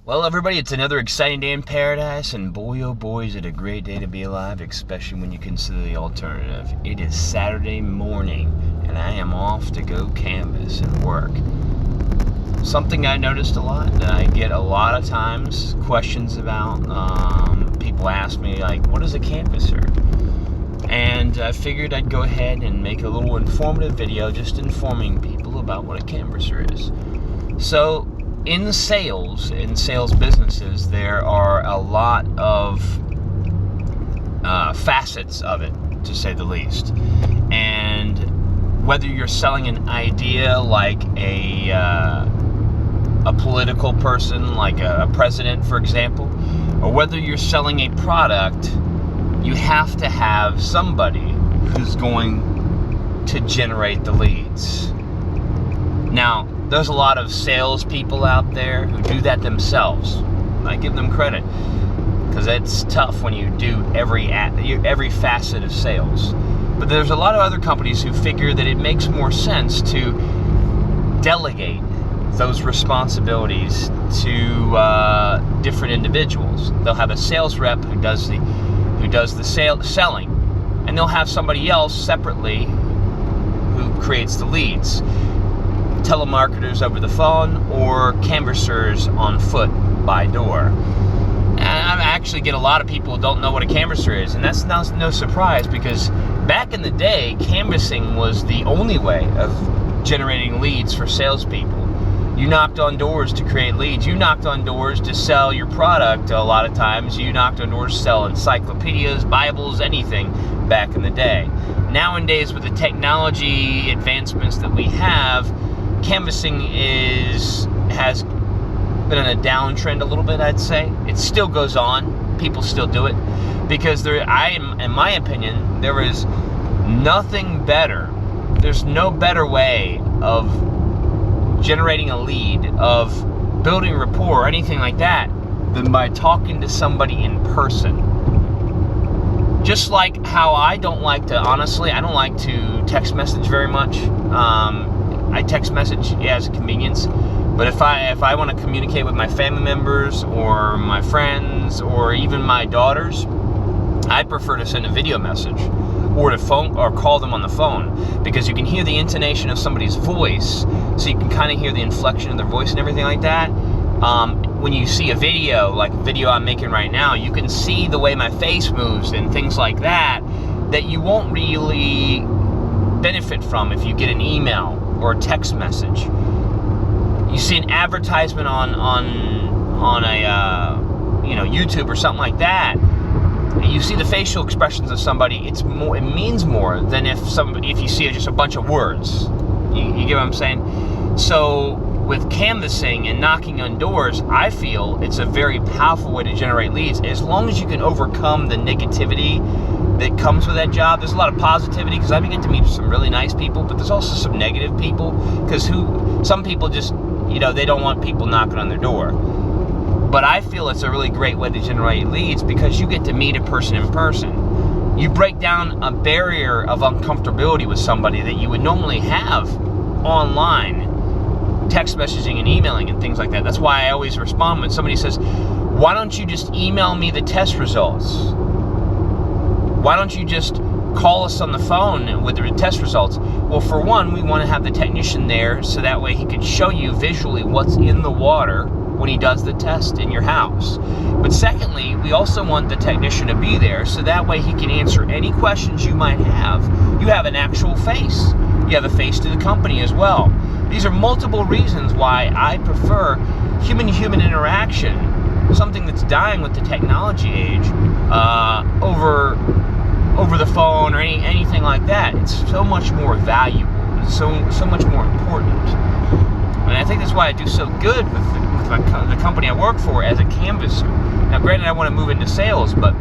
Well, everybody, it's another exciting day in paradise, and boy, oh boy, is it a great day to be alive, especially when you consider the alternative. It is Saturday morning, and I am off to go canvas and work. Something I noticed a lot that I get a lot of times questions about, people ask me, like, what is a canvasser? And I figured I'd go ahead and make a little informative video just informing people about what a canvasser is. So, in sales businesses, there are a lot of facets of it, to say the least. And whether you're selling an idea like a political person, like a president, for example, or whether you're selling a product, you have to have somebody who's going to generate the leads. Now, there's a lot of salespeople out there who do that themselves. I give them credit, because it's tough when you do every facet of sales. But there's a lot of other companies who figure that it makes more sense to delegate those responsibilities to different individuals. They'll have a sales rep who does the selling, and they'll have somebody else separately who creates the leads. Telemarketers over the phone, or canvassers on foot by door. And I actually get a lot of people who don't know what a canvasser is, and that's no surprise, because back in the day, canvassing was the only way of generating leads for salespeople. You knocked on doors to create leads. You knocked on doors to sell your product. A lot of times, you knocked on doors to sell encyclopedias, Bibles, anything back in the day. Nowadays, with the technology advancements that we have, canvassing has been on a downtrend a little bit, I'd say. It still goes on. People still do it. Because in my opinion, there is nothing better. There's no better way of generating a lead, of building rapport, or anything like that, than by talking to somebody in person. Just like how I don't like to text message very much. I text message as a convenience, but if I want to communicate with my family members or my friends or even my daughters, I'd prefer to send a video message or to phone or call them on the phone, because you can hear the intonation of somebody's voice, so you can kind of hear the inflection of their voice and everything like that. When you see a video, like the video I'm making right now, you can see the way my face moves and things like that you won't really benefit from if you get an email or a text message. You see an advertisement on a YouTube or something like that, and you see the facial expressions of somebody. It means more than if you see just a bunch of words. You get what I'm saying? So with canvassing and knocking on doors, I feel it's a very powerful way to generate leads, as long as you can overcome the negativity that comes with that job. There's a lot of positivity, because I begin to meet some really nice people, but there's also some negative people, because some people just, they don't want people knocking on their door. But I feel it's a really great way to generate leads, because you get to meet a person in person. You break down a barrier of uncomfortability with somebody that you would normally have online, text messaging and emailing and things like that. That's why I always respond when somebody says, why don't you just email me the test results? Why don't you just call us on the phone with the test results? Well, for one, we want to have the technician there, so that way he could show you visually what's in the water when he does the test in your house. But secondly, we also want the technician to be there, so that way he can answer any questions you might have. You have an actual face. You have a face to the company as well. These are multiple reasons why I prefer human-to-human interaction, something that's dying with the technology age, over the phone or anything like that. It's so much more valuable. It's so much more important. And I think that's why I do so good with the company I work for as a canvasser. Now, granted, I want to move into sales, but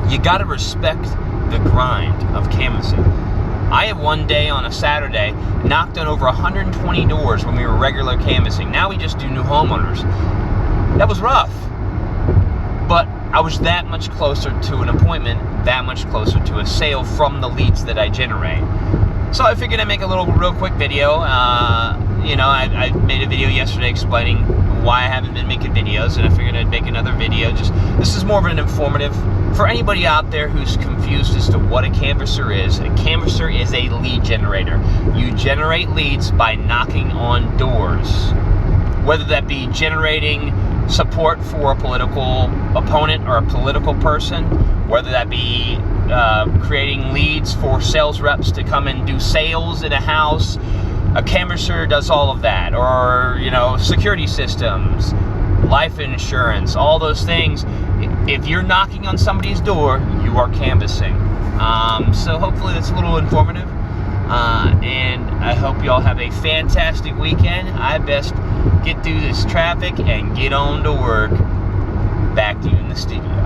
you got to respect the grind of canvassing. I have one day on a Saturday knocked on over 120 doors when we were regular canvassing. Now we just do new homeowners. That was rough. But I was that much closer to an appointment, that much closer to a sale from the leads that I generate. So I figured I'd make a real quick video. I made a video yesterday explaining why I haven't been making videos, and I figured I'd make another video. This is more of an informative for anybody out there who's confused as to what a canvasser is. A canvasser is a lead generator. You generate leads by knocking on doors, whether that be generating support for a political opponent or a political person, whether that be creating leads for sales reps to come and do sales in a house. A canvasser does all of that. Or, you know, security systems, life insurance, all those things. If you're knocking on somebody's door, you are canvassing. So hopefully that's a little informative. And I hope y'all have a fantastic weekend. I best get through this traffic and get on to work. Back to you in the studio.